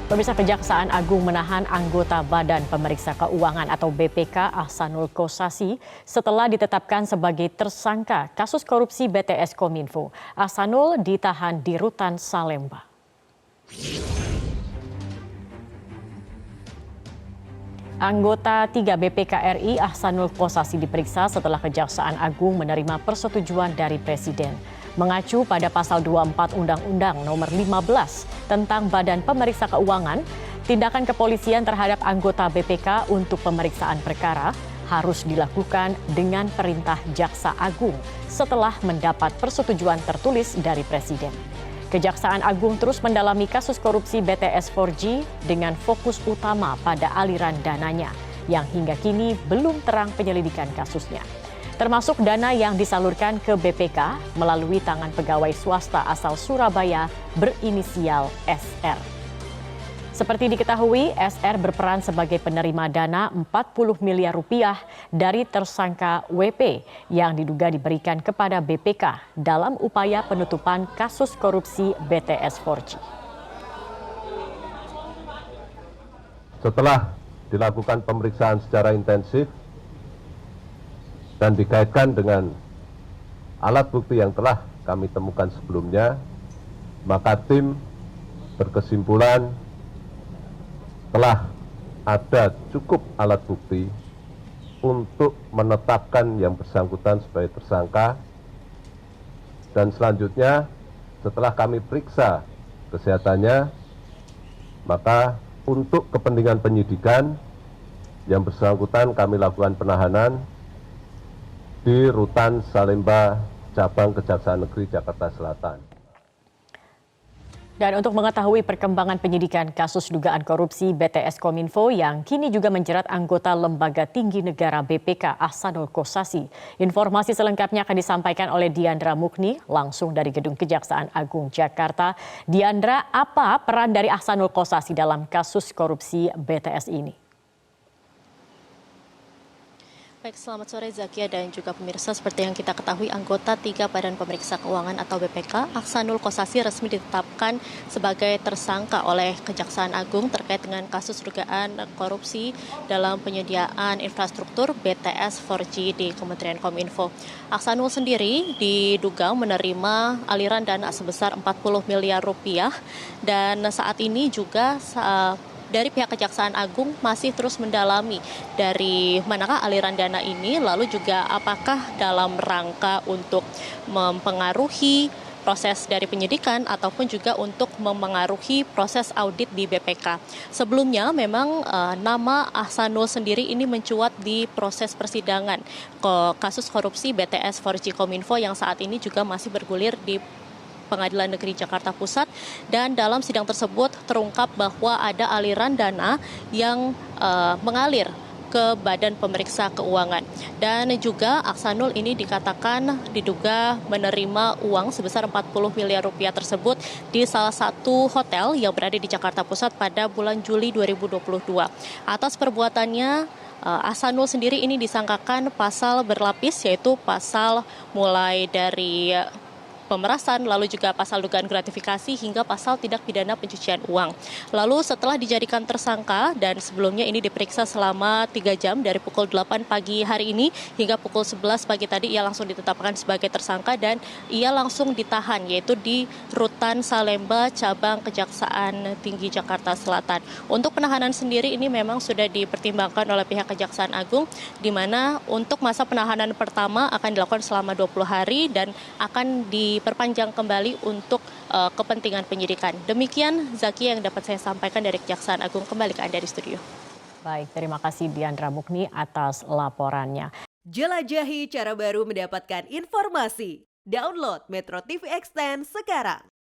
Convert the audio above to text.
Pemirsa, Kejaksaan Agung menahan anggota Badan Pemeriksa Keuangan atau BPK Ahsanul Kossasi setelah ditetapkan sebagai tersangka kasus korupsi BTS Kominfo. Ahsanul ditahan di Rutan Salemba. Anggota 3 BPK RI Ahsanul Kossasi diperiksa setelah Kejaksaan Agung menerima persetujuan dari Presiden. Mengacu pada pasal 24 Undang-Undang Nomor 15 tentang Badan Pemeriksa Keuangan, tindakan kepolisian terhadap anggota BPK untuk pemeriksaan perkara harus dilakukan dengan perintah Jaksa Agung setelah mendapat persetujuan tertulis dari Presiden. Kejaksaan Agung terus mendalami kasus korupsi BTS 4G dengan fokus utama pada aliran dananya yang hingga kini belum terang penyelidikan kasusnya. Termasuk dana yang disalurkan ke BPK melalui tangan pegawai swasta asal Surabaya berinisial SR. Seperti diketahui, SR berperan sebagai penerima dana 40 miliar rupiah dari tersangka WP yang diduga diberikan kepada BPK dalam upaya penutupan kasus korupsi BTS 4G. Setelah dilakukan pemeriksaan secara intensif dan dikaitkan dengan alat bukti yang telah kami temukan sebelumnya, maka tim berkesimpulan telah ada cukup alat bukti untuk menetapkan yang bersangkutan sebagai tersangka, dan selanjutnya setelah kami periksa kesehatannya, maka untuk kepentingan penyidikan yang bersangkutan kami lakukan penahanan di Rutan Salemba, Cabang Kejaksaan Negeri Jakarta Selatan. Dan untuk mengetahui perkembangan penyidikan kasus dugaan korupsi BTS Kominfo yang kini juga menjerat anggota Lembaga Tinggi Negara BPK Ahsanul Kossasi, informasi selengkapnya akan disampaikan oleh Diandra Mukni langsung dari Gedung Kejaksaan Agung Jakarta. Diandra, apa peran dari Ahsanul Kossasi dalam kasus korupsi BTS ini? Baik, selamat sore Zakia dan juga pemirsa. Seperti yang kita ketahui, anggota 3 Badan Pemeriksa Keuangan atau BPK, Ahsanul Kossasi resmi ditetapkan sebagai tersangka oleh Kejaksaan Agung terkait dengan kasus dugaan korupsi dalam penyediaan infrastruktur BTS 4G di Kementerian Kominfo. Ahsanul sendiri diduga menerima aliran dana sebesar 40 miliar rupiah dan saat ini juga dari pihak Kejaksaan Agung masih terus mendalami dari manakah aliran dana ini, lalu juga apakah dalam rangka untuk mempengaruhi proses dari penyidikan ataupun juga untuk memengaruhi proses audit di BPK. Sebelumnya memang nama Ahsanul sendiri ini mencuat di proses persidangan kasus korupsi BTS 4G Kominfo yang saat ini juga masih bergulir di Pengadilan Negeri Jakarta Pusat, dan dalam sidang tersebut terungkap bahwa ada aliran dana yang mengalir ke Badan Pemeriksa Keuangan, dan juga Ahsanul ini dikatakan diduga menerima uang sebesar 40 miliar rupiah tersebut di salah satu hotel yang berada di Jakarta Pusat pada bulan Juli 2022. Atas perbuatannya, Ahsanul sendiri ini disangkakan pasal berlapis, yaitu pasal mulai dari pemerasan, lalu juga pasal dugaan gratifikasi hingga pasal tindak pidana pencucian uang. Lalu setelah dijadikan tersangka dan sebelumnya ini diperiksa selama 3 jam dari pukul 8 pagi hari ini hingga pukul 11 pagi tadi, ia langsung ditetapkan sebagai tersangka dan ia langsung ditahan, yaitu di Rutan Salemba, Cabang Kejaksaan Tinggi Jakarta Selatan. Untuk penahanan sendiri ini memang sudah dipertimbangkan oleh pihak Kejaksaan Agung, di mana untuk masa penahanan pertama akan dilakukan selama 20 hari dan akan diperpanjang kembali untuk kepentingan penyidikan. Demikian Zaki yang dapat saya sampaikan dari Kejaksaan Agung. Kembali ke Anda di studio. Baik, terima kasih Diandra Mukni atas laporannya. Jelajahi cara baru mendapatkan informasi. Download Metro TV Extend sekarang.